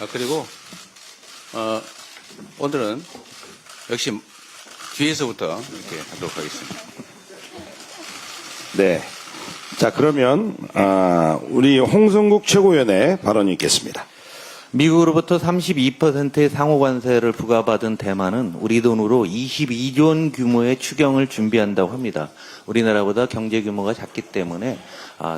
그리고 오늘은 역시 뒤에서부터 이렇게 하도록 하겠습니다. 네. 자, 그러면 우리 홍성국 최고위원의 발언이 있겠습니다. 미국으로부터 32%의 상호관세를 부과받은 대만은 우리 돈으로 22조 원 규모의 추경을 준비한다고 합니다. 우리나라보다 경제 규모가 작기 때문에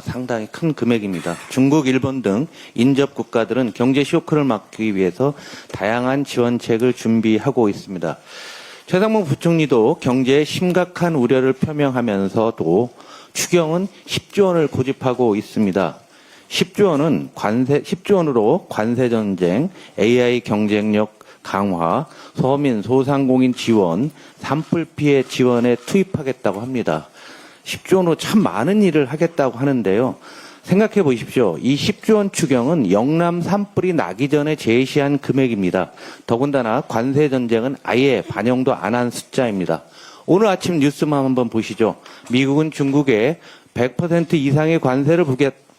상당히 큰 금액입니다. 중국, 일본 등 인접 국가들은 경제 쇼크를 막기 위해서 다양한 지원책을 준비하고 있습니다. 최상목 부총리도 경제에 심각한 우려를 표명하면서도 추경은 10조 원을 고집하고 있습니다. 10조 원으로 관세 전쟁, AI 경쟁력 강화, 서민 소상공인 지원, 산불 피해 지원에 투입하겠다고 합니다. 10조 원으로 참 많은 일을 하겠다고 하는데요. 생각해 보십시오. 이 10조 원 추경은 영남 산불이 나기 전에 제시한 금액입니다. 더군다나 관세 전쟁은 아예 반영도 안 한 숫자입니다. 오늘 아침 뉴스만 한번 보시죠. 미국은 중국에 100% 이상의 관세를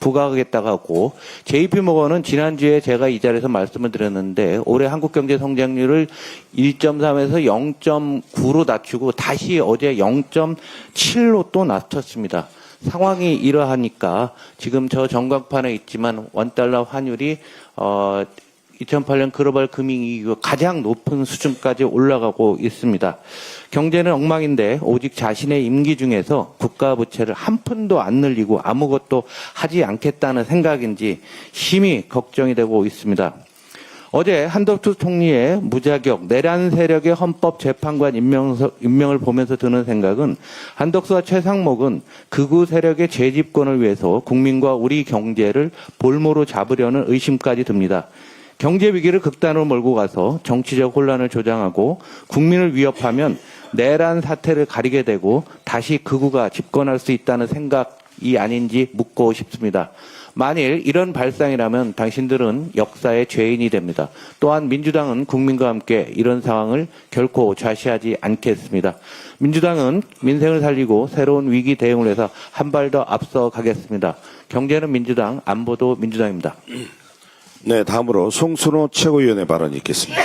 부과하겠다고 하고 JP모건은 지난주에 제가 이 자리에서 말씀을 드렸는데 올해 한국 경제 성장률을 1.3에서 0.9로 낮추고 다시 어제 0.7로 또 낮췄습니다. 상황이 이러하니까 지금 저 전광판에 있지만 원달러 환율이 2008년 글로벌 금융위기 이후 가장 높은 수준까지 올라가고 있습니다. 경제는 엉망인데 오직 자신의 임기 중에서 국가 부채를 한 푼도 안 늘리고 아무것도 하지 않겠다는 생각인지 심히 걱정이 되고 있습니다. 어제 한덕수 총리의 무자격 내란 세력의 헌법재판관 임명을 보면서 드는 생각은 한덕수와 최상목은 극우 세력의 재집권을 위해서 국민과 우리 경제를 볼모로 잡으려는 의심까지 듭니다. 경제 위기를 극단으로 몰고 가서 정치적 혼란을 조장하고 국민을 위협하면 내란 사태를 가리게 되고 다시 극우가 집권할 수 있다는 생각이 아닌지 묻고 싶습니다. 만일 이런 발상이라면 당신들은 역사의 죄인이 됩니다. 또한 민주당은 국민과 함께 이런 상황을 결코 좌시하지 않겠습니다. 민주당은 민생을 살리고 새로운 위기 대응을 해서 한 발 더 앞서 가겠습니다. 경제는 민주당, 안보도 민주당입니다. 네, 다음으로 송순호 최고위원의 발언이 있겠습니다.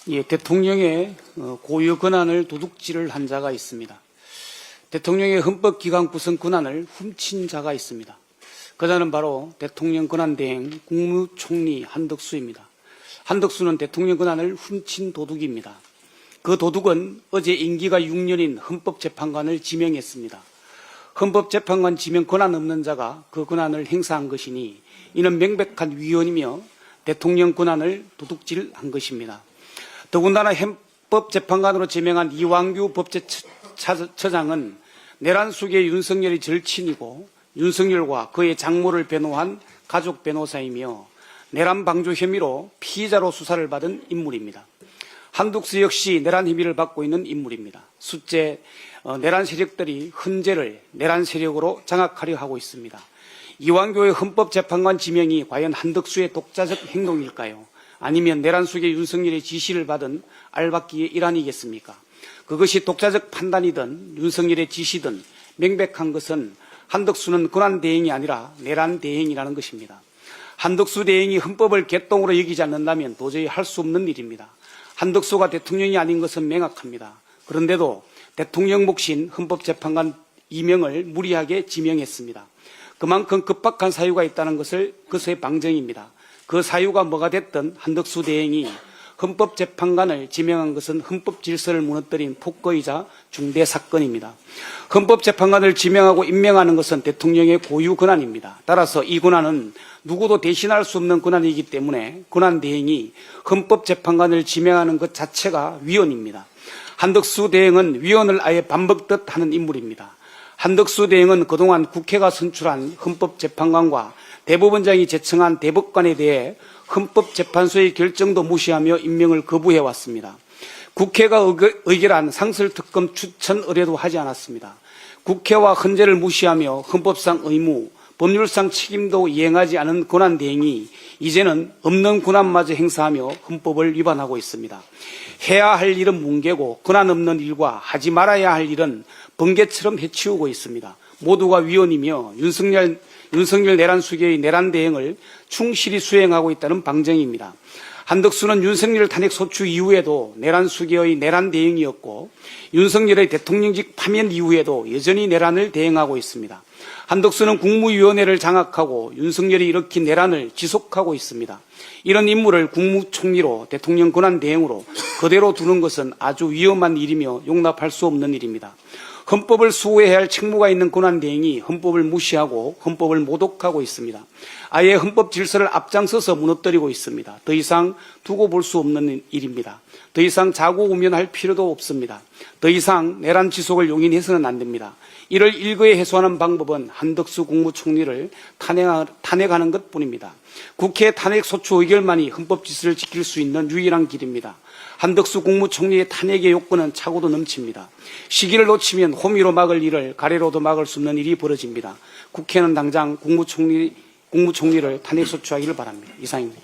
예, 대통령의 고유 권한을 도둑질을 한 자가 있습니다. 대통령의 헌법기관 구성 권한을 훔친 자가 있습니다. 그 자는 바로 대통령 권한대행 국무총리 한덕수입니다. 한덕수는 대통령 권한을 훔친 도둑입니다. 그 도둑은 어제 임기가 6년인 헌법재판관을 지명했습니다. 헌법재판관 지명 권한 없는 자가 그 권한을 행사한 것이니 이는 명백한 위헌이며 대통령 권한을 도둑질한 것입니다. 더군다나 헌법재판관으로 지명한 이완규 법제처장은 내란 속의 윤석열이 절친이고 윤석열과 그의 장모를 변호한 가족 변호사이며 내란 방조 혐의로 피의자로 수사를 받은 인물입니다. 한덕수 역시 내란 혐의를 받고 있는 인물입니다. 숫째 내란 세력들이 헌재를 내란 세력으로 장악하려 하고 있습니다. 이완교의 헌법재판관 지명이 과연 한덕수의 독자적 행동일까요? 아니면 내란 속의 윤석열의 지시를 받은 알박기의 일환이겠습니까? 그것이 독자적 판단이든 윤석열의 지시든 명백한 것은 한덕수는 권한 대행이 아니라 내란 대행이라는 것입니다. 한덕수 대행이 헌법을 개똥으로 여기지 않는다면 도저히 할 수 없는 일입니다. 한덕수가 대통령이 아닌 것은 명확합니다. 그런데도 대통령 몫인 헌법재판관 임명을 무리하게 지명했습니다. 그만큼 급박한 사유가 있다는 것의 방증입니다. 그 사유가 뭐가 됐든 한덕수 대행이 헌법재판관을 지명한 것은 헌법 질서를 무너뜨린 폭거이자 중대 사건입니다. 헌법재판관을 지명하고 임명하는 것은 대통령의 고유 권한입니다. 따라서 이 권한은 누구도 대신할 수 없는 권한이기 때문에 권한 대행이 헌법재판관을 지명하는 것 자체가 위헌입니다. 한덕수 대행은 위헌을 아예 반복듯 하는 인물입니다. 한덕수 대행은 그동안 국회가 선출한 헌법재판관과 대법원장이 제청한 대법관에 대해 헌법재판소의 결정도 무시하며 임명을 거부해왔습니다. 국회가 의결한 상설특검 추천 의뢰도 하지 않았습니다. 국회와 헌재를 무시하며 헌법상 의무, 법률상 책임도 이행하지 않은 권한대행이 이제는 없는 권한마저 행사하며 헌법을 위반하고 있습니다. 해야 할 일은 뭉개고 권한 없는 일과 하지 말아야 할 일은 번개처럼 해치우고 있습니다. 모두가 위헌이며 윤석열 윤석열 내란 수계의 내란 대행을 충실히 수행하고 있다는 방증입니다. 한덕수는 윤석열 탄핵 소추 이후에도 내란 수계의 내란 대행이었고 윤석열의 대통령직 파면 이후에도 여전히 내란을 대행하고 있습니다. 한덕수는 국무위원회를 장악하고 윤석열이 일으킨 내란을 지속하고 있습니다. 이런 인물을 국무총리로 대통령 권한 대행으로 그대로 두는 것은 아주 위험한 일이며 용납할 수 없는 일입니다. 헌법을 수호해야 할 책무가 있는 권한 대행이 헌법을 무시하고 헌법을 모독하고 있습니다. 아예 헌법 질서를 앞장서서 무너뜨리고 있습니다. 더 이상 두고 볼 수 없는 일입니다. 더 이상 자고우면할 필요도 없습니다. 더 이상 내란 지속을 용인해서는 안 됩니다. 이를 일거에 해소하는 방법은 한덕수 국무총리를 탄핵하는 것뿐입니다. 국회 탄핵 소추 의결만이 헌법 질서를 지킬 수 있는 유일한 길입니다. 한덕수 국무총리의 탄핵의 요건은 차고도 넘칩니다. 시기를 놓치면 호미로 막을 일을 가래로도 막을 수 없는 일이 벌어집니다. 국회는 당장 국무총리를 탄핵 소추하기를 바랍니다. 이상입니다.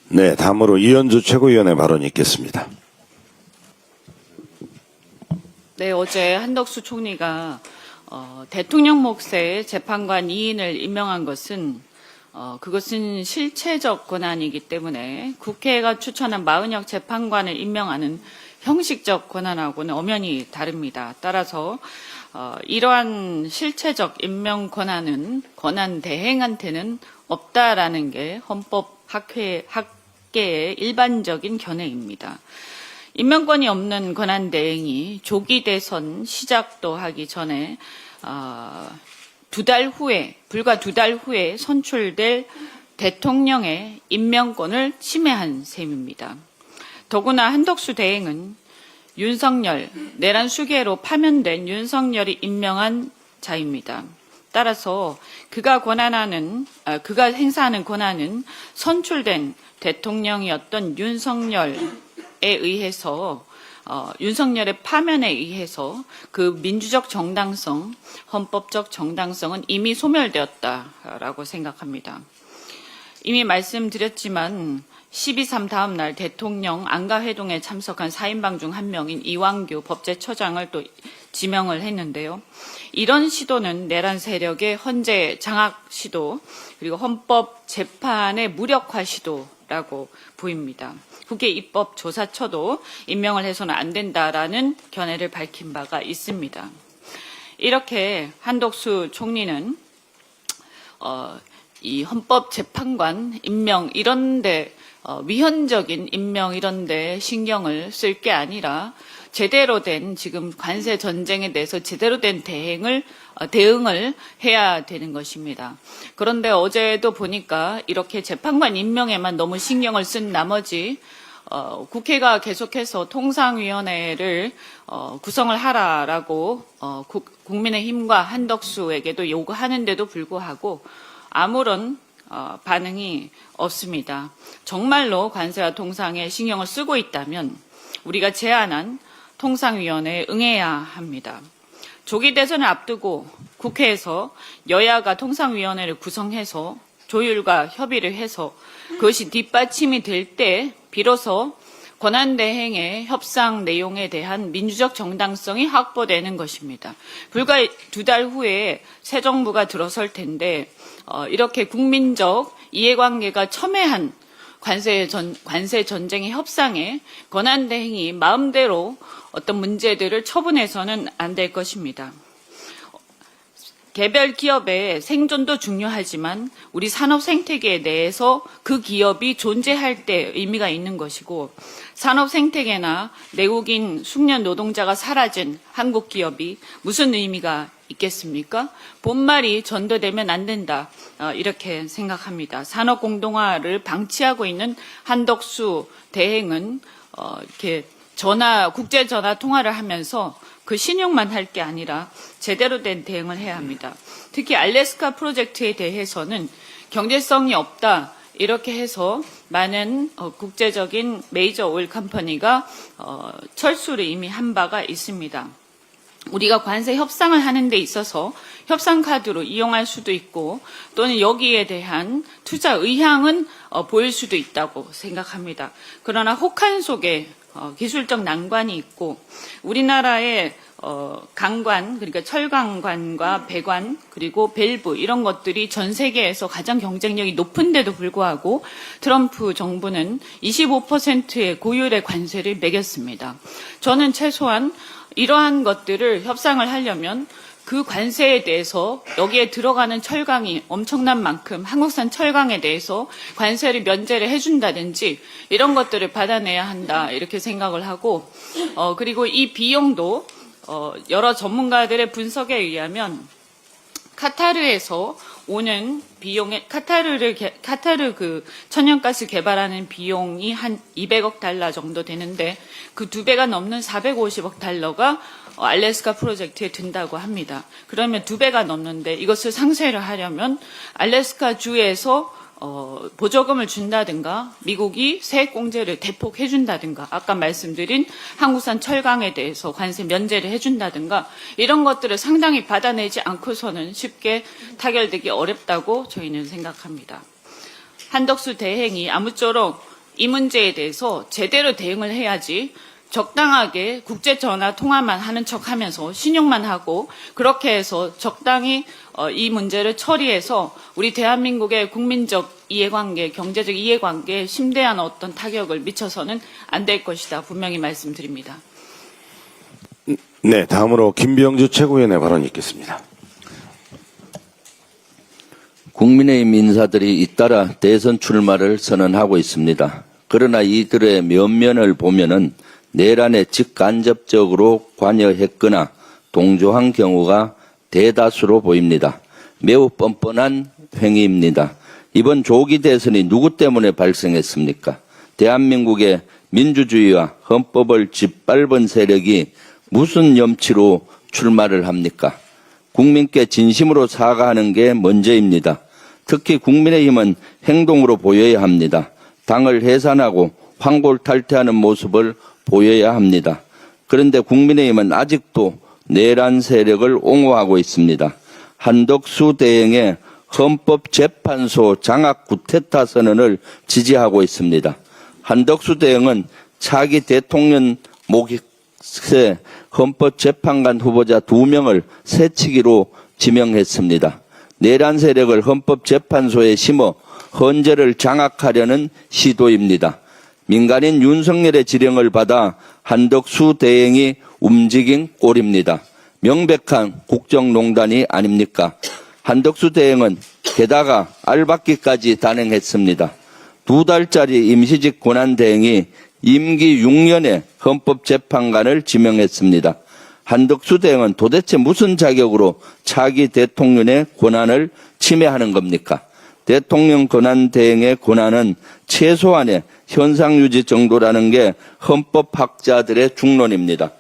네, 다음으로 이현주 최고위원의 발언이 있겠습니다. 네, 어제 한덕수 총리가 대통령 몫의 재판관 2인을 임명한 것은 그것은 실체적 권한이기 때문에 국회가 추천한 마은혁 재판관을 임명하는 형식적 권한하고는 엄연히 다릅니다. 따라서 이러한 실체적 임명 권한은 권한 대행한테는 없다라는 게 헌법 학계의 일반적인 견해입니다. 임명권이 없는 권한 대행이 조기 대선 시작도 하기 전에 불과 두 달 후에 선출될 대통령의 임명권을 침해한 셈입니다. 더구나 한덕수 대행은 윤석열, 내란 수계로 파면된 윤석열이 임명한 자입니다. 따라서 그가 행사하는 권한은 선출된 대통령이었던 윤석열에 의해서 윤석열의 파면에 의해서 그 민주적 정당성, 헌법적 정당성은 이미 소멸되었다라고 생각합니다. 이미 말씀드렸지만 12.3 다음 날 대통령 안가회동에 참석한 4인방 중 한 명인 이완규 법제처장을 또 지명을 했는데요. 이런 시도는 내란 세력의 헌재 장악 시도 그리고 헌법 재판의 무력화 시도라고 보입니다. 국회 입법조사처도 임명을 해서는 안 된다라는 견해를 밝힌 바가 있습니다. 이렇게 한덕수 총리는 이 헌법재판관 임명 이런데 위헌적인 임명 이런데 신경을 쓸 게 아니라 제대로 된 지금 관세 전쟁에 대해서 제대로 된 대응을 해야 되는 것입니다. 그런데 어제도 보니까 이렇게 재판관 임명에만 너무 신경을 쓴 나머지 국회가 계속해서 통상위원회를 구성을 하라라고 국민의힘과 한덕수에게도 요구하는데도 불구하고 아무런 반응이 없습니다. 정말로 관세와 통상에 신경을 쓰고 있다면 우리가 제안한 통상위원회에 응해야 합니다. 조기 대선을 앞두고 국회에서 여야가 통상위원회를 구성해서 조율과 협의를 해서 그것이 뒷받침이 될 때 비로소 권한대행의 협상 내용에 대한 민주적 정당성이 확보되는 것입니다. 불과 두 달 후에 새 정부가 들어설 텐데 이렇게 국민적 이해관계가 첨예한 관세 전쟁의 협상에 권한대행이 마음대로 어떤 문제들을 처분해서는 안 될 것입니다. 개별 기업의 생존도 중요하지만 우리 산업 생태계에 대해서 그 기업이 존재할 때 의미가 있는 것이고 산업 생태계나 내국인 숙련 노동자가 사라진 한국 기업이 무슨 의미가 있겠습니까? 본말이 전도되면 안 된다. 이렇게 생각합니다. 산업 공동화를 방치하고 있는 한덕수 대행은 이렇게 국제 전화 통화를 하면서 그 신용만 할 게 아니라 제대로 된 대응을 해야 합니다. 특히 알래스카 프로젝트에 대해서는 경제성이 없다. 이렇게 해서 많은 국제적인 메이저 오일 컴퍼니가 철수를 이미 한 바가 있습니다. 우리가 관세 협상을 하는 데 있어서 협상 카드로 이용할 수도 있고 또는 여기에 대한 투자 의향은 보일 수도 있다고 생각합니다. 그러나 혹한 속에 기술적 난관이 있고 우리나라의 강관, 그러니까 철강관과 배관, 그리고 밸브 이런 것들이 전 세계에서 가장 경쟁력이 높은데도 불구하고 트럼프 정부는 25%의 고율의 관세를 매겼습니다. 저는 최소한 이러한 것들을 협상을 하려면 그 관세에 대해서 여기에 들어가는 철강이 엄청난 만큼 한국산 철강에 대해서 관세를 면제를 해준다든지 이런 것들을 받아내야 한다 이렇게 생각을 하고 그리고 이 비용도 여러 전문가들의 분석에 의하면 카타르에서 오는 비용에 카타르 그 천연가스 개발하는 비용이 한 200억 달러 정도 되는데 그 2배가 넘는 450억 달러가 알래스카 프로젝트에 든다고 합니다. 그러면 2배가 넘는데 이것을 상쇄를 하려면 알래스카 주에서 보조금을 준다든가 미국이 세액 공제를 대폭 해준다든가 아까 말씀드린 한국산 철강에 대해서 관세 면제를 해준다든가 이런 것들을 상당히 받아내지 않고서는 쉽게 타결되기 어렵다고 저희는 생각합니다. 한덕수 대행이 아무쪼록 이 문제에 대해서 제대로 대응을 해야지 적당하게 국제전화 통화만 하는 척하면서 신용만 하고 그렇게 해서 적당히 이 문제를 처리해서 우리 대한민국의 국민적 이해관계, 경제적 이해관계에 심대한 어떤 타격을 미쳐서는 안 될 것이다. 분명히 말씀드립니다. 네, 다음으로 김병주 최고위원의 발언이 있겠습니다. 국민의힘 인사들이 잇따라 대선 출마를 선언하고 있습니다. 그러나 이들의 면면을 보면은 내란에 직간접적으로 관여했거나 동조한 경우가 대다수로 보입니다. 매우 뻔뻔한 행위입니다. 이번 조기 대선이 누구 때문에 발생했습니까? 대한민국의 민주주의와 헌법을 짓밟은 세력이 무슨 염치로 출마를 합니까? 국민께 진심으로 사과하는 게 먼저입니다. 특히 국민의힘은 행동으로 보여야 합니다. 당을 해산하고 황골탈퇴하는 모습을 보여야 합니다. 그런데 국민의힘은 아직도 내란 세력을 옹호하고 있습니다. 한덕수 대행의 헌법재판소 장악 구테타 선언을 지지하고 있습니다. 한덕수 대행은 차기 대통령 몫의 헌법재판관 후보자 2명을 새치기로 지명했습니다. 내란 세력을 헌법재판소에 심어 헌재를 장악하려는 시도입니다. 민간인 윤석열의 지령을 받아 한덕수 대행이 움직인 꼴입니다. 명백한 국정농단이 아닙니까? 한덕수 대행은 게다가 알박기까지 단행했습니다. 2달짜리 임시직 권한대행이 임기 6년의 헌법재판관을 지명했습니다. 한덕수 대행은 도대체 무슨 자격으로 차기 대통령의 권한을 침해하는 겁니까? 대통령 권한대행의 권한은 최소한의 현상유지 정도라는 게 헌법학자들의 중론입니다.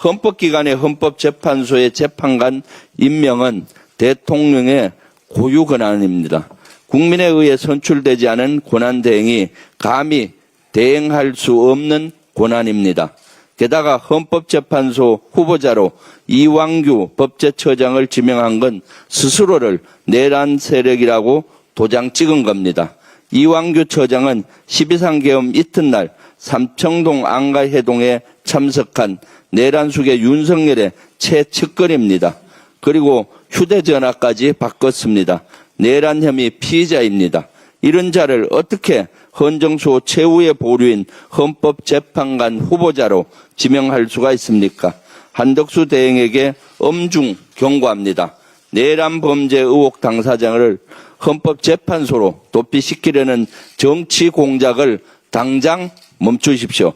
헌법기관의 헌법재판소의 재판관 임명은 대통령의 고유 권한입니다. 국민에 의해 선출되지 않은 권한대행이 감히 대행할 수 없는 권한입니다. 게다가 헌법재판소 후보자로 이왕규 법제처장을 지명한 건 스스로를 내란 세력이라고 도장 찍은 겁니다. 이왕규 처장은 12.3 계엄 이튿날 삼청동 안가해동에 참석한 내란숙의 윤석열의 최측근입니다. 그리고 휴대전화까지 바꿨습니다. 내란 혐의 피의자입니다. 이런 자를 어떻게 헌정소 최후의 보류인 헌법재판관 후보자로 지명할 수가 있습니까? 한덕수 대행에게 엄중 경고합니다. 내란 범죄 의혹 당사자를 헌법재판소로 도피시키려는 정치 공작을 당장 멈추십시오.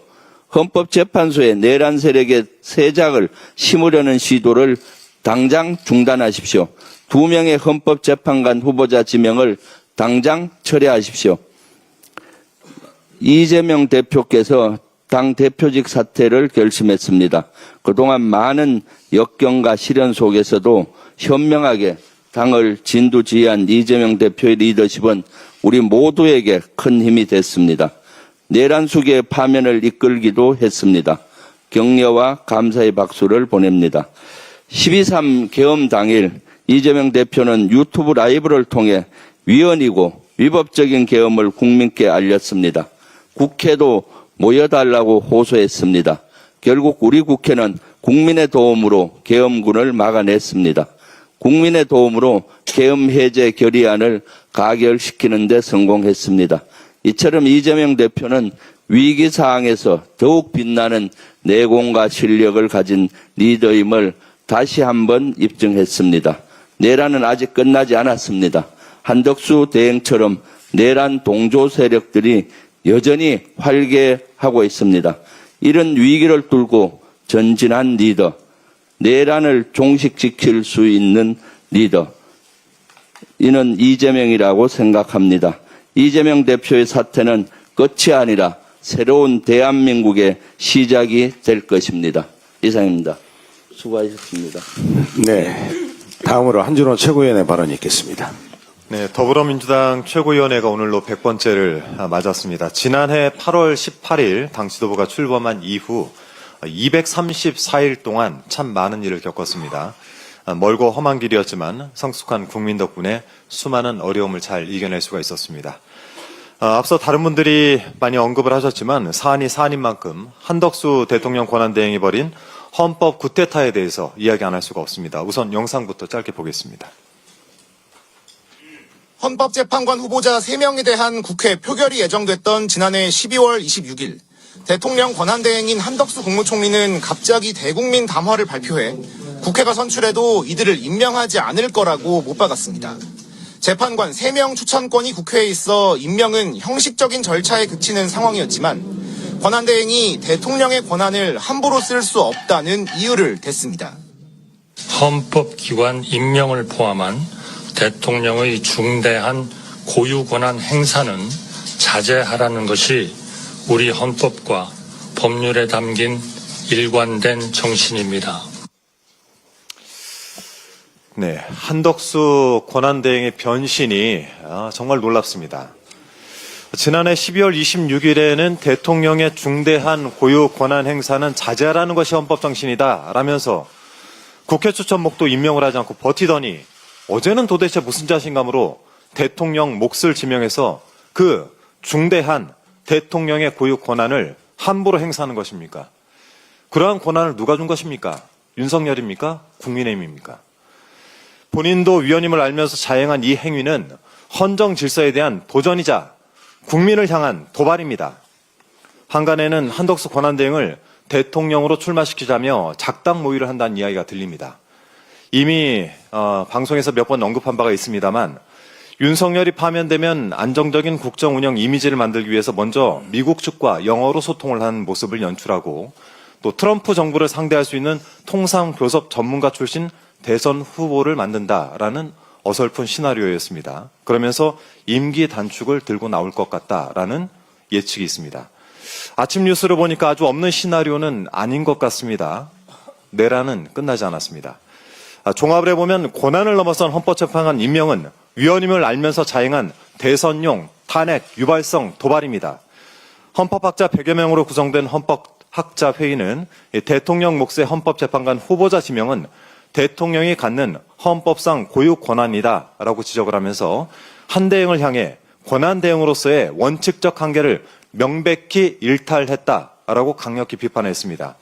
헌법재판소에 내란 세력의 세작을 심으려는 시도를 당장 중단하십시오. 2명의 헌법재판관 후보자 지명을 당장 철회하십시오. 이재명 대표께서 당 대표직 사퇴를 결심했습니다. 그동안 많은 역경과 시련 속에서도 현명하게 당을 진두지휘한 이재명 대표의 리더십은 우리 모두에게 큰 힘이 됐습니다. 내란숙의 파면을 이끌기도 했습니다. 격려와 감사의 박수를 보냅니다. 12.3 계엄 당일 이재명 대표는 유튜브 라이브를 통해 위헌이고 위법적인 계엄을 국민께 알렸습니다. 국회도 모여달라고 호소했습니다. 결국 우리 국회는 국민의 도움으로 계엄군을 막아냈습니다. 국민의 도움으로 계엄 해제 결의안을 가결시키는 데 성공했습니다. 이처럼 이재명 대표는 위기 상황에서 더욱 빛나는 내공과 실력을 가진 리더임을 다시 한번 입증했습니다. 내란은 아직 끝나지 않았습니다. 한덕수 대행처럼 내란 동조 세력들이 여전히 활개하고 있습니다. 이런 위기를 뚫고 전진한 리더, 내란을 종식시킬 수 있는 리더, 이는 이재명이라고 생각합니다. 이재명 대표의 사태는 끝이 아니라 새로운 대한민국의 시작이 될 것입니다. 이상입니다. 수고하셨습니다. 네. 다음으로 한준호 최고위원의 발언이 있겠습니다. 네, 더불어민주당 최고위원회가 오늘로 100번째를 맞았습니다. 지난해 8월 18일 당 지도부가 출범한 이후 234일 동안 참 많은 일을 겪었습니다. 멀고 험한 길이었지만 성숙한 국민 덕분에 수많은 어려움을 잘 이겨낼 수가 있었습니다. 앞서 다른 분들이 많이 언급을 하셨지만 사안이 사안인 만큼 한덕수 대통령 권한대행이 벌인 헌법 구테타에 대해서 이야기 안 할 수가 없습니다. 우선 영상부터 짧게 보겠습니다. 헌법재판관 후보자 3명에 대한 국회 표결이 예정됐던 지난해 12월 26일 대통령 권한대행인 한덕수 국무총리는 갑자기 대국민 담화를 발표해 국회가 선출해도 이들을 임명하지 않을 거라고 못 박았습니다. 재판관 3명 추천권이 국회에 있어 임명은 형식적인 절차에 그치는 상황이었지만 권한대행이 대통령의 권한을 함부로 쓸 수 없다는 이유를 댔습니다. 헌법기관 임명을 포함한 대통령의 중대한 고유권한 행사는 자제하라는 것이 우리 헌법과 법률에 담긴 일관된 정신입니다. 네, 한덕수 권한대행의 변신이 정말 놀랍습니다. 지난해 12월 26일에는 대통령의 중대한 고유 권한 행사는 자제하라는 것이 헌법 정신이다 라면서 국회 추천목도 임명을 하지 않고 버티더니 어제는 도대체 무슨 자신감으로 대통령 몫을 지명해서 그 중대한 대통령의 고유 권한을 함부로 행사하는 것입니까? 그러한 권한을 누가 준 것입니까? 윤석열입니까? 국민의힘입니까? 본인도 위헌임을 알면서 자행한 이 행위는 헌정 질서에 대한 도전이자 국민을 향한 도발입니다. 한간에는 한덕수 권한대행을 대통령으로 출마시키자며 작당 모의를 한다는 이야기가 들립니다. 이미 방송에서 몇 번 언급한 바가 있습니다만 윤석열이 파면되면 안정적인 국정 운영 이미지를 만들기 위해서 먼저 미국 측과 영어로 소통을 한 모습을 연출하고 또 트럼프 정부를 상대할 수 있는 통상교섭 전문가 출신 대선 후보를 만든다라는 어설픈 시나리오였습니다. 그러면서 임기 단축을 들고 나올 것 같다라는 예측이 있습니다. 아침 뉴스를 보니까 아주 없는 시나리오는 아닌 것 같습니다. 내란은 끝나지 않았습니다. 종합을 해보면 권한을 넘어선 헌법재판관 임명은 위헌임을 알면서 자행한 대선용 탄핵 유발성 도발입니다. 헌법학자 100여 명으로 구성된 헌법학자회의는 대통령 몫의 헌법재판관 후보자 지명은 대통령이 갖는 헌법상 고유 권한이다라고 지적을 하면서 한대행을 향해 권한대행으로서의 원칙적 한계를 명백히 일탈했다라고 강력히 비판했습니다.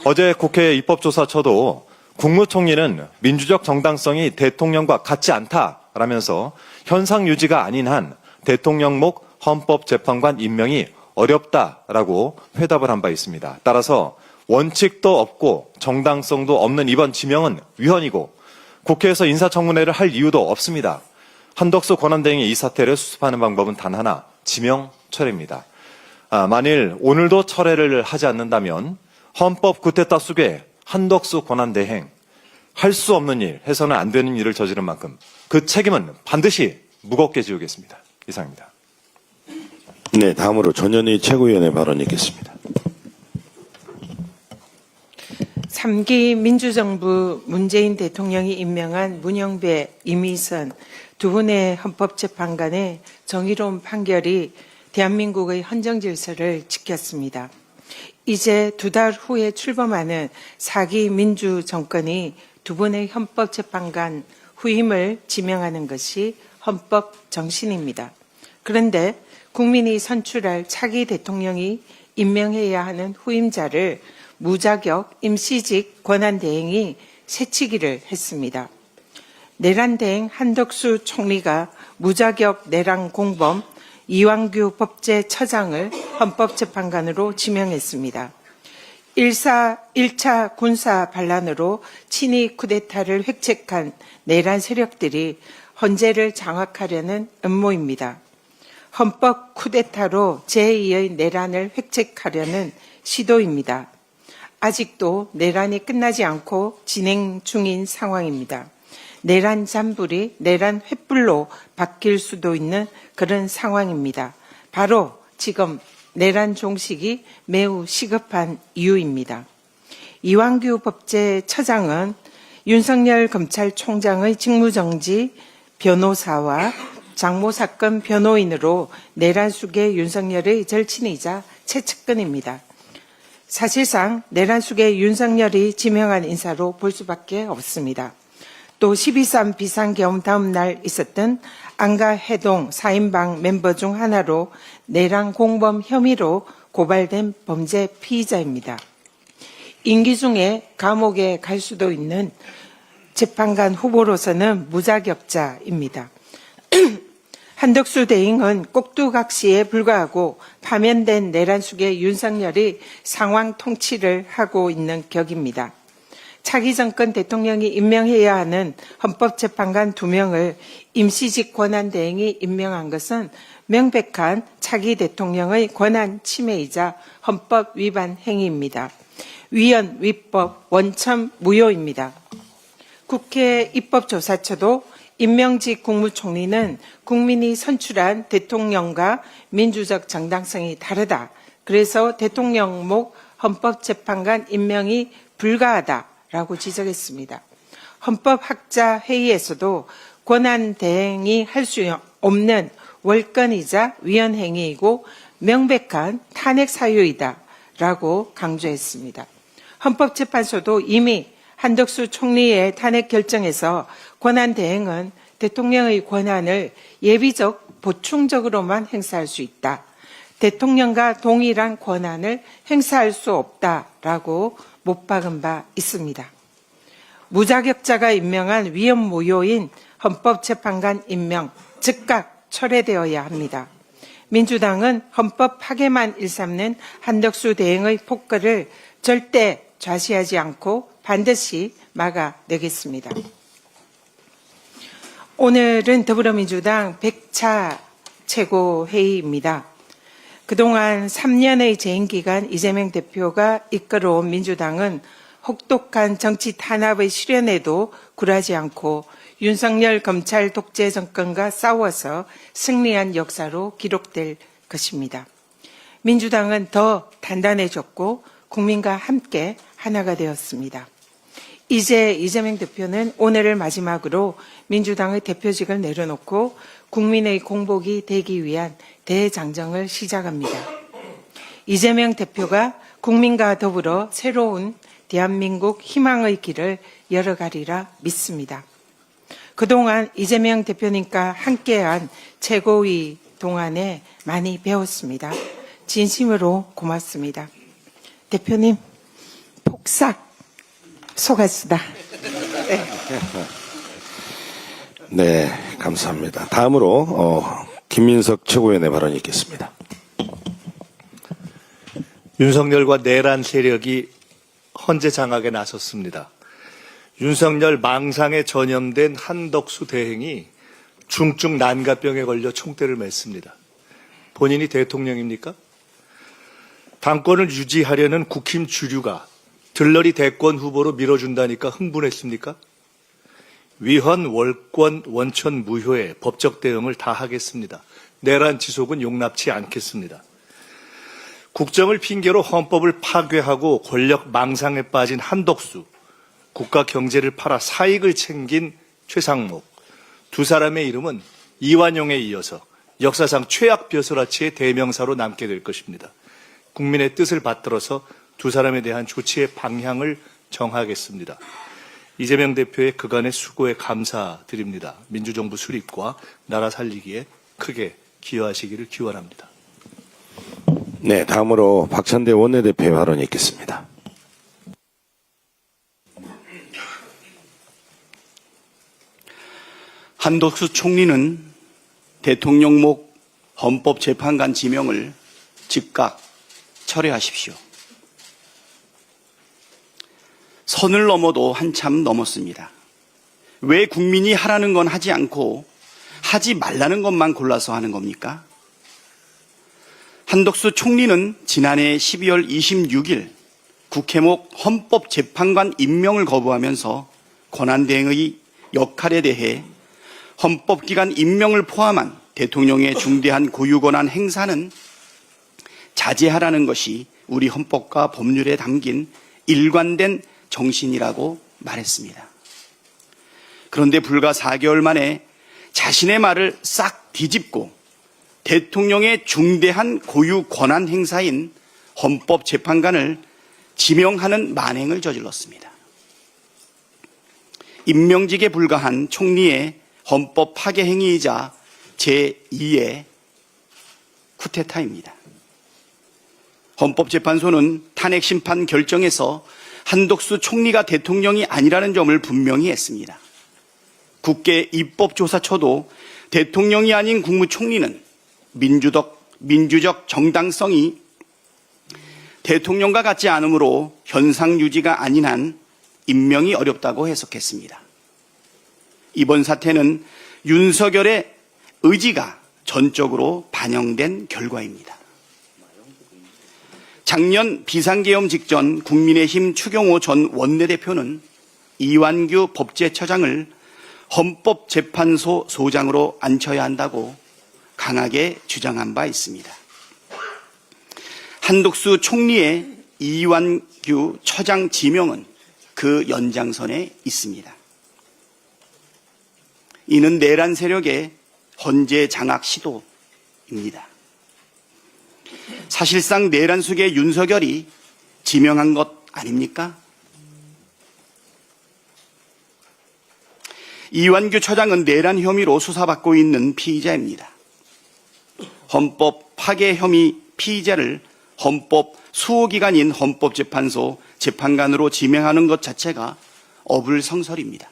어제 국회 입법조사처도 국무총리는 민주적 정당성이 대통령과 같지 않다라면서 현상 유지가 아닌 한 대통령 목 헌법재판관 임명이 어렵다라고 회답을 한 바 있습니다. 따라서 원칙도 없고 정당성도 없는 이번 지명은 위헌이고 국회에서 인사청문회를 할 이유도 없습니다. 한덕수 권한대행이 이 사태를 수습하는 방법은 단 하나, 지명 철회입니다. 만일 오늘도 철회를 하지 않는다면 헌법 구테타 속에 한덕수 권한대행 할 수 없는 일, 해서는 안 되는 일을 저지른 만큼 그 책임은 반드시 무겁게 지우겠습니다. 이상입니다. 네, 다음으로 전현희 최고위원의 발언이 있겠습니다. 3기 민주정부 문재인 대통령이 임명한 문영배, 이미선 두 분의 헌법재판관의 정의로운 판결이 대한민국의 헌정 질서를 지켰습니다. 이제 2달 후에 출범하는 4기 민주정권이 두 분의 헌법재판관 후임을 지명하는 것이 헌법 정신입니다. 그런데 국민이 선출할 차기 대통령이 임명해야 하는 후임자를 무자격 임시직 권한대행이 새치기를 했습니다. 내란대행 한덕수 총리가 무자격 내란 공범 이완규 법제처장을 헌법재판관으로 지명했습니다. 1차 군사 반란으로 친위 쿠데타를 획책한 내란 세력들이 헌재를 장악하려는 음모입니다. 헌법 쿠데타로 제2의 내란을 획책하려는 시도입니다. 아직도 내란이 끝나지 않고 진행 중인 상황입니다. 내란 잔불이 내란 횃불로 바뀔 수도 있는 그런 상황입니다. 바로 지금 내란 종식이 매우 시급한 이유입니다. 이완규 법제처장은 윤석열 검찰총장의 직무정지 변호사와 장모 사건 변호인으로 내란 속의 윤석열의 절친이자 최측근입니다. 사실상 내란 속의 윤석열이 지명한 인사로 볼 수밖에 없습니다. 또 12.3 비상계엄 다음 날 있었던 안가해동 4인방 멤버 중 하나로 내란 공범 혐의로 고발된 범죄 피의자입니다. 임기 중에 감옥에 갈 수도 있는 재판관 후보로서는 무자격자입니다. 한덕수 대행은 꼭두각시에 불과하고 파면된 내란 속의 윤석열이 상황 통치를 하고 있는 격입니다. 차기 정권 대통령이 임명해야 하는 헌법재판관 2명을 임시직 권한대행이 임명한 것은 명백한 차기 대통령의 권한 침해이자 헌법 위반 행위입니다. 위헌, 위법, 원천 무효입니다. 국회 입법조사처도 임명직 국무총리는 국민이 선출한 대통령과 민주적 정당성이 다르다. 그래서 대통령목 헌법재판관 임명이 불가하다라고 지적했습니다. 헌법학자 회의에서도 권한대행이 할 수 없는 월권이자 위헌행위이고 명백한 탄핵 사유이다라고 강조했습니다. 헌법재판소도 이미 한덕수 총리의 탄핵 결정에서 권한대행은 대통령의 권한을 예비적 보충적으로만 행사할 수 있다. 대통령과 동일한 권한을 행사할 수 없다라고 못 박은 바 있습니다. 무자격자가 임명한 위헌 무효인 헌법재판관 임명 즉각 철회되어야 합니다. 민주당은 헌법 파괴만 일삼는 한덕수 대행의 폭거를 절대 좌시하지 않고 반드시 막아내겠습니다. 오늘은 더불어민주당 100차 최고회의입니다. 그동안 3년의 재임 기간 이재명 대표가 이끌어온 민주당은 혹독한 정치 탄압의 시련에도 굴하지 않고 윤석열 검찰 독재 정권과 싸워서 승리한 역사로 기록될 것입니다. 민주당은 더 단단해졌고 국민과 함께 하나가 되었습니다. 이제 이재명 대표는 오늘을 마지막으로 민주당의 대표직을 내려놓고 국민의 공복이 되기 위한 대장정을 시작합니다. 이재명 대표가 국민과 더불어 새로운 대한민국 희망의 길을 열어가리라 믿습니다. 그동안 이재명 대표님과 함께한 최고위 동안에 많이 배웠습니다. 진심으로 고맙습니다. 대표님, 폭삭 속았수다. 네. 네, 감사합니다. 다음으로 김민석 최고위원의 발언이 있겠습니다. 윤석열과 내란 세력이 헌재 장악에 나섰습니다. 윤석열 망상에 전염된 한덕수 대행이 중증 난가병에 걸려 총대를 맸습니다. 본인이 대통령입니까? 당권을 유지하려는 국힘 주류가 들러리 대권 후보로 밀어준다니까 흥분했습니까? 위헌, 월권, 원천 무효의 법적 대응을 다 하겠습니다. 내란 지속은 용납치 않겠습니다. 국정을 핑계로 헌법을 파괴하고 권력 망상에 빠진 한덕수, 국가 경제를 팔아 사익을 챙긴 최상목, 두 사람의 이름은 이완용에 이어서 역사상 최악 벼슬아치의 대명사로 남게 될 것입니다. 국민의 뜻을 받들어서 두 사람에 대한 조치의 방향을 정하겠습니다. 이재명 대표의 그간의 수고에 감사드립니다. 민주정부 수립과 나라 살리기에 크게 기여하시기를 기원합니다. 네, 다음으로 박찬대 원내대표의 발언이 있겠습니다. 한덕수 총리는 대통령목 헌법재판관 지명을 즉각 철회하십시오. 선을 넘어도 한참 넘었습니다. 왜 국민이 하라는 건 하지 않고 하지 말라는 것만 골라서 하는 겁니까? 한덕수 총리는 지난해 12월 26일 국회목 헌법재판관 임명을 거부하면서 권한대행의 역할에 대해 헌법기관 임명을 포함한 대통령의 중대한 고유권한 행사는 자제하라는 것이 우리 헌법과 법률에 담긴 일관된 정신이라고 말했습니다. 그런데 불과 4개월 만에 자신의 말을 싹 뒤집고 대통령의 중대한 고유 권한 행사인 헌법재판관을 지명하는 만행을 저질렀습니다. 임명직에 불과한 총리의 헌법 파괴 행위이자 제2의 쿠데타입니다. 헌법재판소는 탄핵심판 결정에서 한덕수 총리가 대통령이 아니라는 점을 분명히 했습니다. 국회 입법조사처도 대통령이 아닌 국무총리는 민주적 정당성이 대통령과 같지 않으므로 현상 유지가 아닌 한 임명이 어렵다고 해석했습니다. 이번 사태는 윤석열의 의지가 전적으로 반영된 결과입니다. 작년 비상계엄 직전 국민의힘 추경호 전 원내대표는 이완규 법제처장을 헌법재판소 소장으로 앉혀야 한다고 강하게 주장한 바 있습니다. 한덕수 총리의 이완규 처장 지명은 그 연장선에 있습니다. 이는 내란 세력의 헌재 장악 시도입니다. 사실상 내란 속의 윤석열이 지명한 것 아닙니까? 이완규 처장은 내란 혐의로 수사받고 있는 피의자입니다. 헌법 파괴 혐의 피의자를 헌법 수호기관인 헌법재판소 재판관으로 지명하는 것 자체가 어불성설입니다.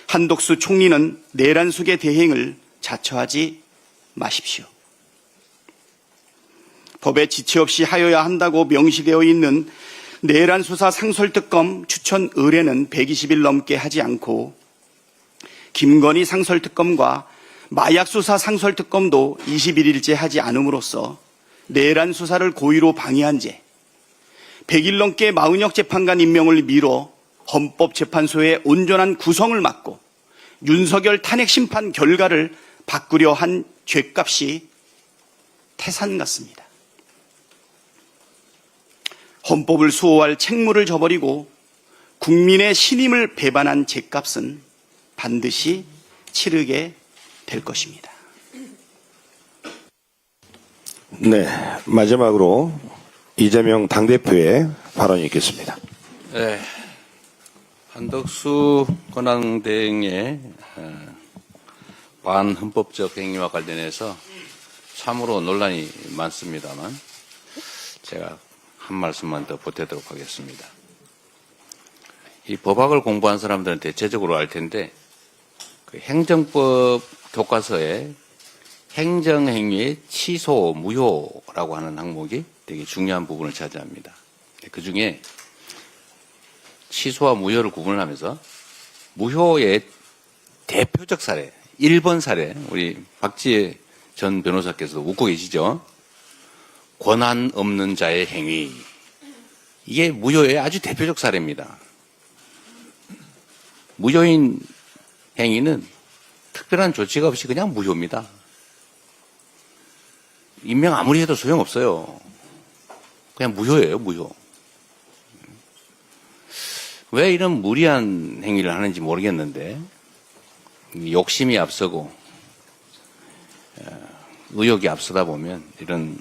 한덕수 총리는 내란 속의 대행을 자처하지 마십시오. 법에 지체 없이 하여야 한다고 명시되어 있는 내란 수사 상설특검 추천 의뢰는 120일 넘게 하지 않고 김건희 상설특검과 마약 수사 상설특검도 21일째 하지 않음으로써 내란 수사를 고의로 방해한 죄, 100일 넘게 마은혁 재판관 임명을 미뤄 헌법재판소의 온전한 구성을 막고 윤석열 탄핵 심판 결과를 바꾸려 한 죄값이 태산 같습니다. 헌법을 수호할 책무를 저버리고 국민의 신임을 배반한 죄값은 반드시 치르게 될 것입니다. 네, 마지막으로 이재명 당대표의 발언이 있겠습니다. 네, 한덕수 권한대행의 반헌법적 행위와 관련해서 참으로 논란이 많습니다만 제가 한 말씀만 더 보태도록 하겠습니다. 이 법학을 공부한 사람들은 대체적으로 알 텐데 그 행정법 교과서에 행정행위의 취소, 무효라고 하는 항목이 되게 중요한 부분을 차지합니다. 그 중에 취소와 무효를 구분하면서 무효의 대표적 사례, 1번 사례, 우리 박지혜 전 변호사께서도 웃고 계시죠? 권한 없는 자의 행위. 이게 무효의 아주 대표적 사례입니다. 무효인 행위는 특별한 조치가 없이 그냥 무효입니다. 임명 아무리 해도 소용없어요. 그냥 무효예요, 무효. 왜 이런 무리한 행위를 하는지 모르겠는데 욕심이 앞서고 의욕이 앞서다 보면 이런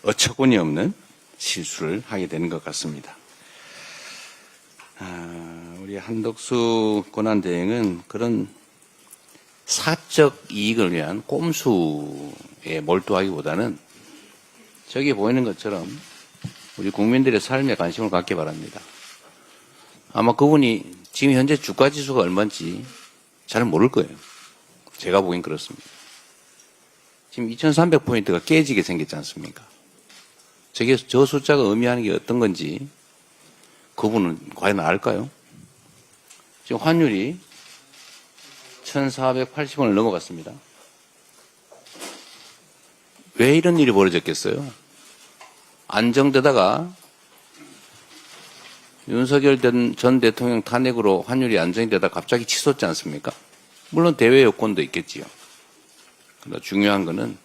어처구니 없는 실수를 하게 되는 것 같습니다. 우리 한덕수 권한대행은 그런 사적 이익을 위한 꼼수에 몰두하기보다는 저기 보이는 것처럼 우리 국민들의 삶에 관심을 갖기 바랍니다. 아마 그분이 지금 현재 주가 지수가 얼마인지 잘 모를 거예요. 제가 보기엔 그렇습니다. 지금 2300포인트가 깨지게 생겼지 않습니까? 저 숫자가 의미하는 게 어떤 건지 그분은 과연 알까요? 지금 환율이 1480원을 넘어갔습니다. 왜 이런 일이 벌어졌겠어요? 안정되다가 윤석열 전 대통령 탄핵으로 환율이 안정이 되다 갑자기 치솟지 않습니까? 물론 대외 요건도 있겠지요. 그러나 중요한 거는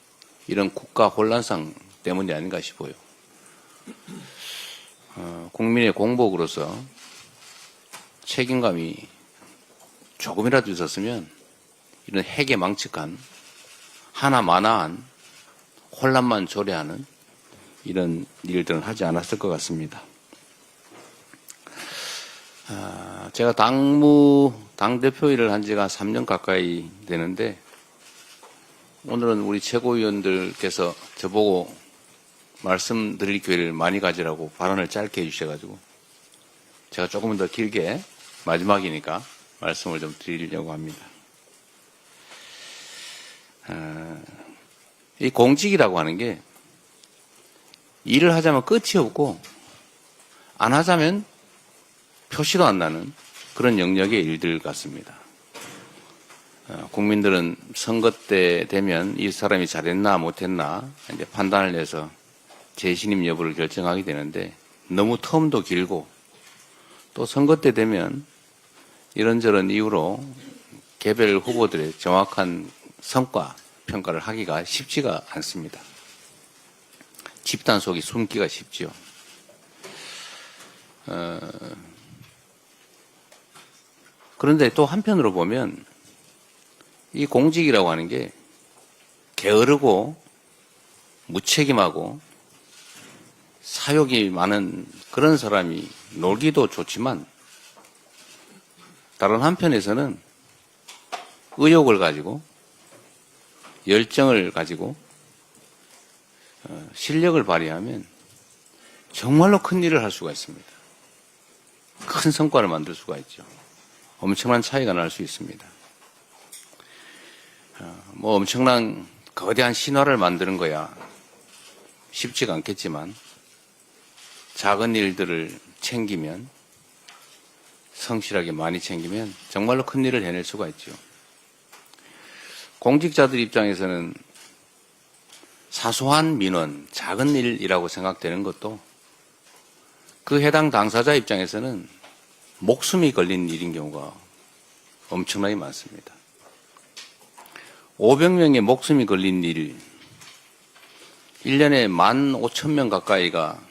이런 국가 혼란상 때문이 아닌가 싶어요. 국민의 공복으로서 책임감이 조금이라도 있었으면 이런 핵에 망측한 하나마나한 혼란만 초래하는 이런 일들은 하지 않았을 것 같습니다. 제가 당대표 일을 한 지가 3년 가까이 되는데 오늘은 우리 최고위원들께서 저보고 말씀드릴 기회를 많이 가지라고 발언을 짧게 해주셔가지고 제가 조금은 더 길게 마지막이니까 말씀을 좀 드리려고 합니다. 이 공직이라고 하는 게 일을 하자면 끝이 없고 안 하자면 표시도 안 나는 그런 영역의 일들 같습니다. 국민들은 선거 때 되면 이 사람이 잘했나 못했나 이제 판단을 내서 재신임 여부를 결정하게 되는데 너무 텀도 길고 또 선거 때 되면 이런저런 이유로 개별 후보들의 정확한 성과 평가를 하기가 쉽지가 않습니다. 집단 속이 숨기가 쉽죠. 그런데 또 한편으로 보면 이 공직이라고 하는 게 게으르고 무책임하고 사욕이 많은 그런 사람이 놀기도 좋지만 다른 한편에서는 의욕을 가지고 열정을 가지고 실력을 발휘하면 정말로 큰 일을 할 수가 있습니다. 큰 성과를 만들 수가 있죠. 엄청난 차이가 날 수 있습니다. 뭐 엄청난 거대한 신화를 만드는 거야 쉽지가 않겠지만 작은 일들을 챙기면 성실하게 많이 챙기면 정말로 큰 일을 해낼 수가 있죠. 공직자들 입장에서는 사소한 민원, 작은 일이라고 생각되는 것도 그 해당 당사자 입장에서는 목숨이 걸린 일인 경우가 엄청나게 많습니다. 500명의 목숨이 걸린 일, 1년에 15,000명 가까이가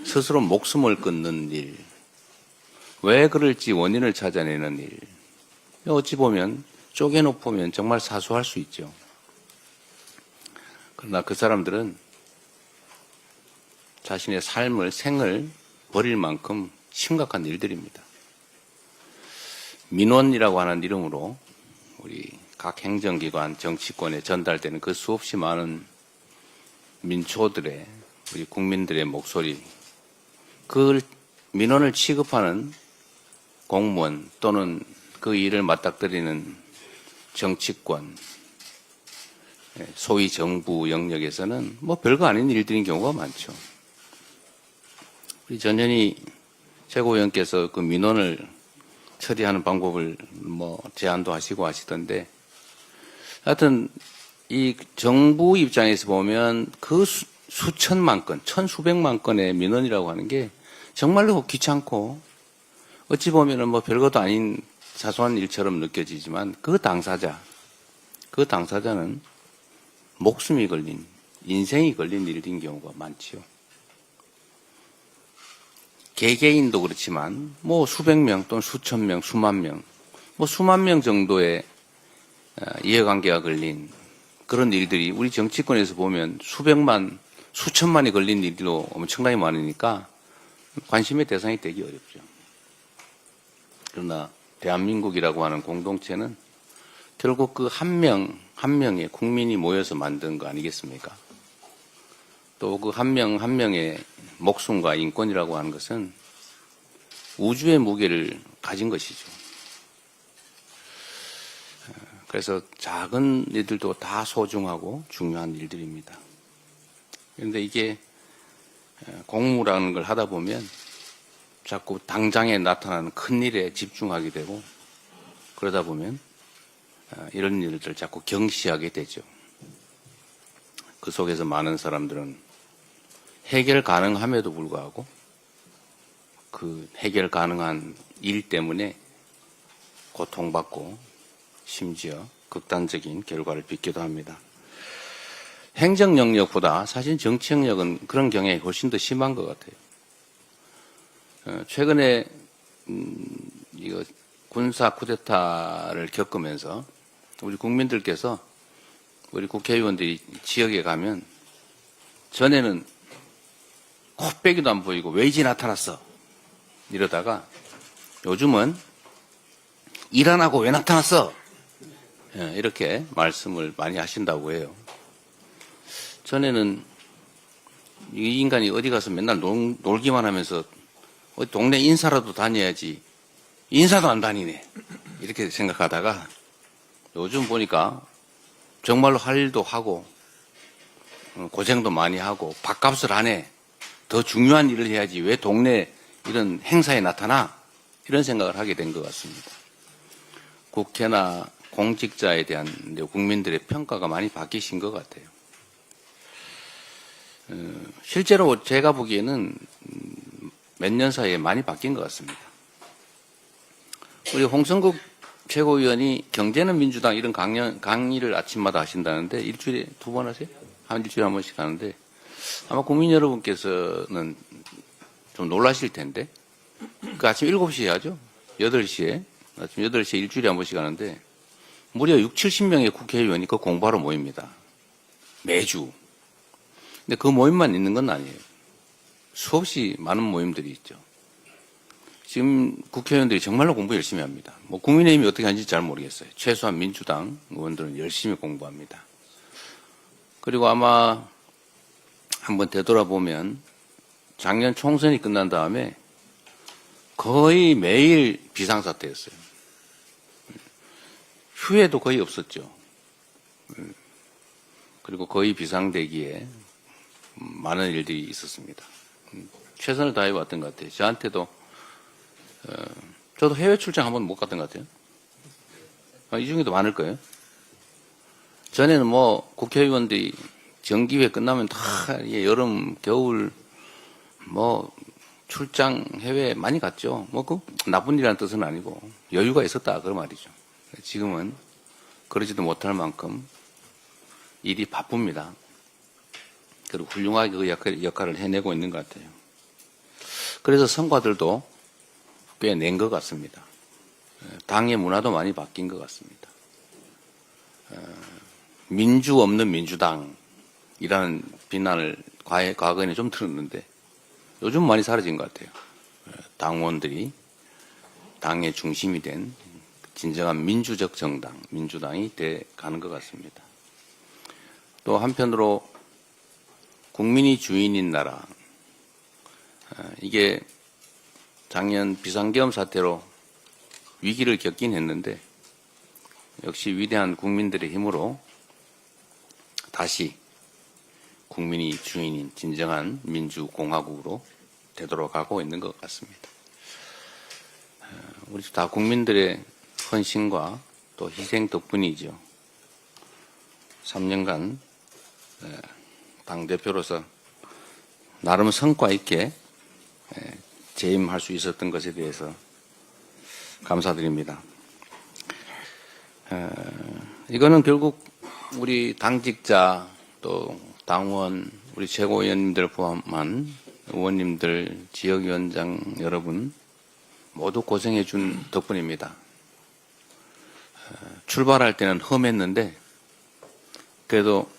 스스로 목숨을 끊는 일, 왜 그럴지 원인을 찾아내는 일, 어찌 보면 쪼개놓으면 정말 사소할 수 있죠. 그러나 그 사람들은 자신의 삶을, 생을 버릴 만큼 심각한 일들입니다. 민원이라고 하는 이름으로 우리 각 행정기관, 정치권에 전달되는 그 수없이 많은 민초들의, 우리 국민들의 목소리, 그 민원을 취급하는 공무원 또는 그 일을 맞닥뜨리는 정치권, 소위 정부 영역에서는 뭐 별거 아닌 일들인 경우가 많죠. 우리 전현희 최고위원께서 그 민원을 처리하는 방법을 뭐 제안도 하시고 하시던데, 하여튼 이 정부 입장에서 보면 그 수천만 건, 천수백만 건의 민원이라고 하는 게 정말로 귀찮고 어찌 보면은 뭐 별것도 아닌 사소한 일처럼 느껴지지만 그 당사자는 목숨이 걸린, 인생이 걸린 일인 경우가 많지요. 개개인도 그렇지만 뭐 수백 명 또는 수천 명, 수만 명, 뭐 수만 명 정도의 이해관계가 걸린 그런 일들이 우리 정치권에서 보면 수백만, 수천만이 걸린 일도 엄청나게 많으니까 관심의 대상이 되기 어렵죠. 그러나 대한민국이라고 하는 공동체는 결국 그 한 명, 한 명의 국민이 모여서 만든 거 아니겠습니까? 또 그 한 명, 한 명의 목숨과 인권이라고 하는 것은 우주의 무게를 가진 것이죠. 그래서 작은 일들도 다 소중하고 중요한 일들입니다. 그런데 이게 공무라는 걸 하다 보면 자꾸 당장에 나타나는 큰 일에 집중하게 되고 그러다 보면 이런 일들을 자꾸 경시하게 되죠. 그 속에서 많은 사람들은 해결 가능함에도 불구하고 그 해결 가능한 일 때문에 고통받고 심지어 극단적인 결과를 빚기도 합니다. 행정 영역보다 사실 정치 영역은 그런 경향이 훨씬 더 심한 것 같아요. 최근에 이거 군사 쿠데타를 겪으면서 우리 국민들께서 우리 국회의원들이 지역에 가면 전에는 코빼기도 안 보이고 왜 이제 나타났어 이러다가 요즘은 일 안 하고 왜 나타났어 이렇게 말씀을 많이 하신다고 해요. 전에는 이 인간이 어디 가서 맨날 놀기만 하면서 어디 동네 인사라도 다녀야지 인사도 안 다니네 이렇게 생각하다가 요즘 보니까 정말로 할 일도 하고 고생도 많이 하고 밥값을 안 해. 더 중요한 일을 해야지 왜 동네 이런 행사에 나타나? 이런 생각을 하게 된 것 같습니다. 국회나 공직자에 대한 국민들의 평가가 많이 바뀌신 것 같아요. 실제로 제가 보기에는 몇 년 사이에 많이 바뀐 것 같습니다. 우리 홍성국 최고위원이 경제는 민주당 이런 강의를 아침마다 하신다는데 일주일에 2번 하세요? 일주일에 한 번씩 하는데 아마 국민 여러분께서는 좀 놀라실 텐데 그 아침 7시에 하죠? 8시에 아침 8시에 일주일에 한 번씩 하는데 무려 60-70명의 국회의원이 그 공부하러 모입니다. 매주. 근데 그 모임만 있는 건 아니에요. 수없이 많은 모임들이 있죠. 지금 국회의원들이 정말로 공부 열심히 합니다. 뭐 국민의힘이 어떻게 하는지 잘 모르겠어요. 최소한 민주당 의원들은 열심히 공부합니다. 그리고 아마 한번 되돌아보면 작년 총선이 끝난 다음에 거의 매일 비상사태였어요. 휴회도 거의 없었죠. 그리고 거의 비상대기에 많은 일들이 있었습니다. 최선을 다해왔던 것 같아요. 저한테도 저도 해외 출장 한번 못 갔던 것 같아요. 이 중에도 많을 거예요. 전에는 뭐 국회의원들이 정기회 끝나면 다 여름, 겨울 뭐 출장 해외 많이 갔죠. 뭐 그 나쁜 일이라는 뜻은 아니고 여유가 있었다 그 말이죠. 지금은 그러지도 못할 만큼 일이 바쁩니다. 그리고 훌륭하게 그 역할을 해내고 있는 것 같아요. 그래서 성과들도 꽤 낸 것 같습니다. 당의 문화도 많이 바뀐 것 같습니다. 민주 없는 민주당이라는 비난을 과거에는 좀 들었는데 요즘 많이 사라진 것 같아요. 당원들이 당의 중심이 된 진정한 민주적 정당, 민주당이 돼 가는 것 같습니다. 또 한편으로 국민이 주인인 나라, 이게 작년 비상계엄 사태로 위기를 겪긴 했는데 역시 위대한 국민들의 힘으로 다시 국민이 주인인 진정한 민주공화국으로 되돌아가고 있는 것 같습니다. 우리 다 국민들의 헌신과 또 희생 덕분이죠. 3년간 당대표로서 나름 성과 있게 재임할 수 있었던 것에 대해서 감사드립니다. 이거는 결국 우리 당직자 또 당원, 우리 최고위원님들 포함한 의원님들, 지역위원장 여러분 모두 고생해 준 덕분입니다. 출발할 때는 험했는데 그래도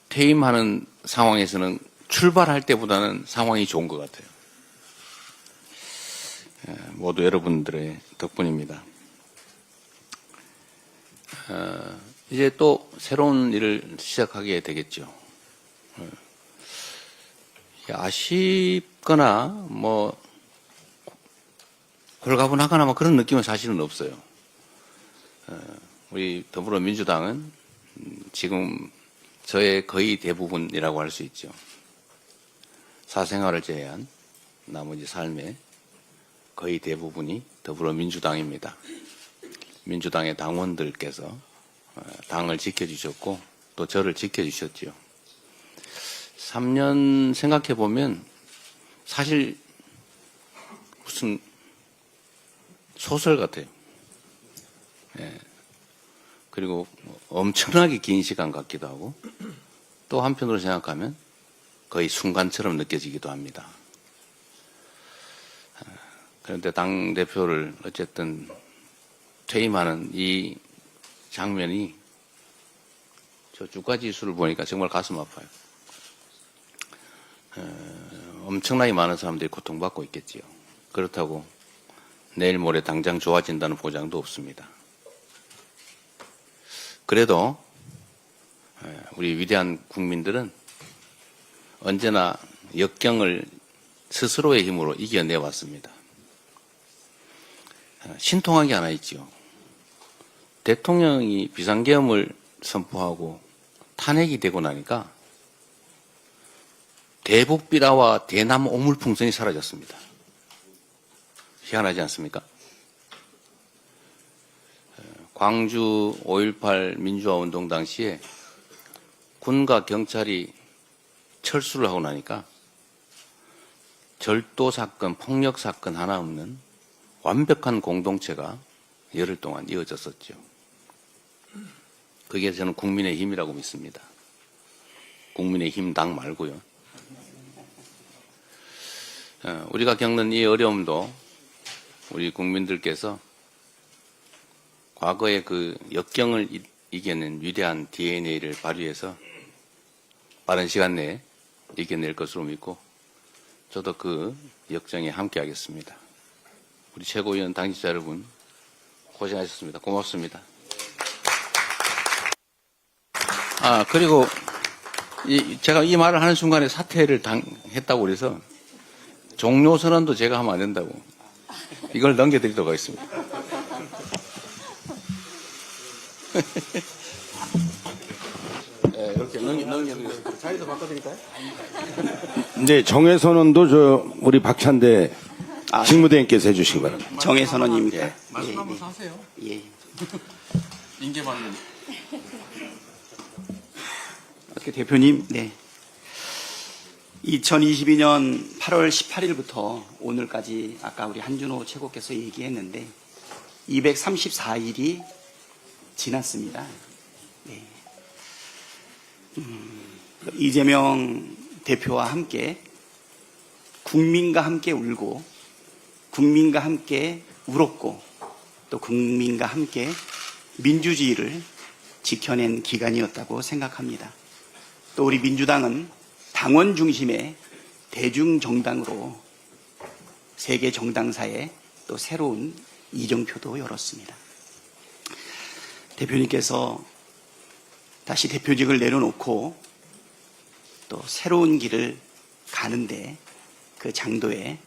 퇴임하는 상황에서는 출발할 때보다는 상황이 좋은 것 같아요. 모두 여러분들의 덕분입니다. 이제 또 새로운 일을 시작하게 되겠죠. 아쉽거나 뭐 홀가분하거나 뭐 그런 느낌은 사실은 없어요. 우리 더불어민주당은 지금 저의 거의 대부분이라고 할 수 있죠. 사생활을 제외한 나머지 삶의 거의 대부분이 더불어민주당입니다. 민주당의 당원들께서 당을 지켜주셨고 또 저를 지켜주셨죠. 3년 생각해 보면 사실 무슨 소설 같아요. 예. 그리고 엄청나게 긴 시간 같기도 하고 또 한편으로 생각하면 거의 순간처럼 느껴지기도 합니다. 그런데 당대표를 어쨌든 퇴임하는 이 장면이 저 주가 지수를 보니까 정말 가슴 아파요. 엄청나게 많은 사람들이 고통받고 있겠지요. 그렇다고 내일 모레 당장 좋아진다는 보장도 없습니다. 그래도 우리 위대한 국민들은 언제나 역경을 스스로의 힘으로 이겨내왔습니다. 신통한 게 하나 있죠. 대통령이 비상계엄을 선포하고 탄핵이 되고 나니까 대북 비라와 대남 오물풍선이 사라졌습니다. 희한하지 않습니까? 광주 5.18 민주화운동 당시에 군과 경찰이 철수를 하고 나니까 절도 사건, 폭력 사건 하나 없는 완벽한 공동체가 열흘 동안 이어졌었죠. 그게 저는 국민의 힘이라고 믿습니다. 국민의 힘 당 말고요. 우리가 겪는 이 어려움도 우리 국민들께서 과거의 그 역경을 이겨낸 위대한 DNA를 발휘해서 빠른 시간 내에 이겨낼 것으로 믿고 저도 그 역정에 함께하겠습니다. 우리 최고위원 당직자 여러분 고생하셨습니다. 고맙습니다. 그리고 제가 이 말을 하는 순간에 사퇴를 했다고 그래서 종료 선언도 제가 하면 안 된다고 이걸 넘겨드리도록 하겠습니다. 이렇게 넘겨드리겠습니다. 자리도 바꿔드릴까요? 네, 정회선언도 우리 박찬대 직무대행께서 해주시기 바랍니다. 정혜선언입니까? 예. 말씀 한번 하세요. 예. 인계받는. 대표님, 네. 2022년 8월 18일부터 오늘까지 아까 우리 한준호 최고께서 얘기했는데 234일이 지났습니다. 네. 이재명 대표와 함께 국민과 함께 울고 국민과 함께 울었고 또 국민과 함께 민주주의를 지켜낸 기간이었다고 생각합니다. 또 우리 민주당은 당원 중심의 대중정당으로 세계 정당사에 또 새로운 이정표도 열었습니다. 대표님께서 다시 대표직을 내려놓고 또 새로운 길을 가는데 그 장도에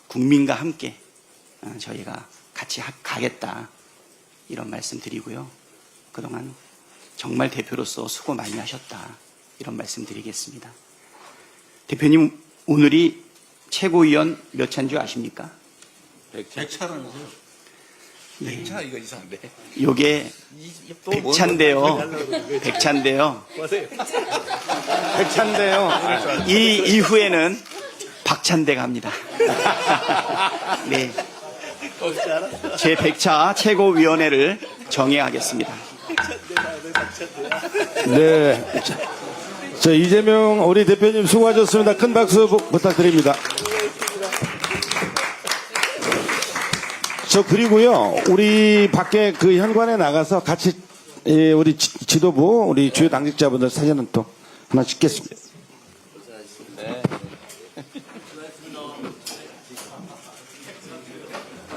국민과 함께 저희가 같이 가겠다 이런 말씀 드리고요. 그동안 정말 대표로서 수고 많이 하셨다 이런 말씀 드리겠습니다. 대표님 오늘이 최고위원 몇 차인 줄 아십니까? 100차라면서요? 100차 이거 이상한데. 요게 100차인데요. 100차인데요. 100차인데요. 이 이후에는 박찬대가 합니다. 네. 제 100차 최고위원회를 정해하겠습니다. 네. 자, 이재명 우리 대표님 수고하셨습니다. 큰 박수 부탁드립니다. 그리고요, 우리 밖에 그 현관에 나가서 같이 우리 지도부, 우리 주요 당직자분들 사진은 또 하나 찍겠습니다.